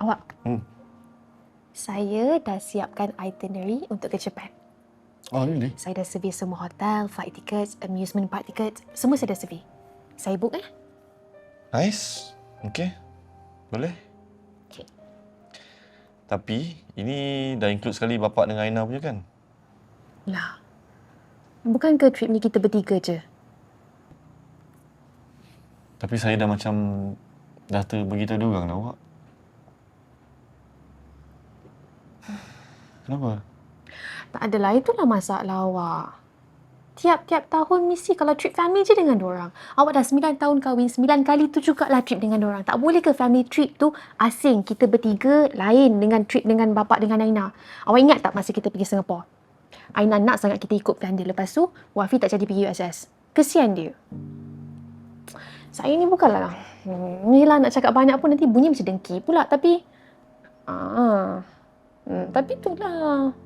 Awak, saya dah siapkan itinerary untuk ke Japan. Oh, really? Saya dah survey semua hotel, flight tickets, amusement park tickets. Semua saya dah survey. Saya book Nice. Okay. Boleh. Okay. Tapi, ini dah include sekali bapak dengan Aina punya kan? Lah, bukankah trip ni kita bertiga je? Tapi saya dah macam dah terberitahu diorang dah, awak. Kenapa? Tak adalah, itulah masalah awak. Tiap-tiap tahun mesti kalau trip family je dengan dorang. Awak dah 9 tahun kahwin, 9 kali tu jugalah trip dengan dorang. Tak boleh ke family trip tu asing? Kita bertiga lain dengan trip dengan bapa dengan Aina. Awak ingat tak masa kita pergi Singapura? Aina nak sangat kita ikutkan dia. Lepas tu, Wafi tak jadi pergi USS. Kesian dia. Saya ni bukanlah ni lah nak cakap banyak pun nanti bunyi macam dengki pula. Tapi tapi itulah,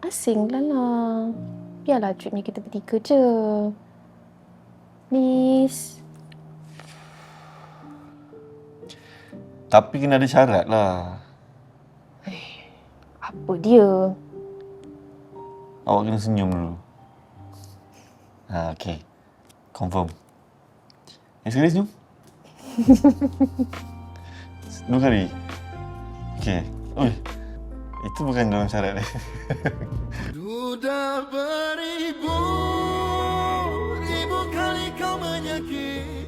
asing lah. Biarlah trip ni kita bertiga je. Please. Tapi kena ada syarat lah. Apa dia? Awak kena senyum dulu. Okay. Confirm. Yang sekali senyum? 2 kali? Okay. Oi. Itu bukan dalam syarat dia. Sudah beribu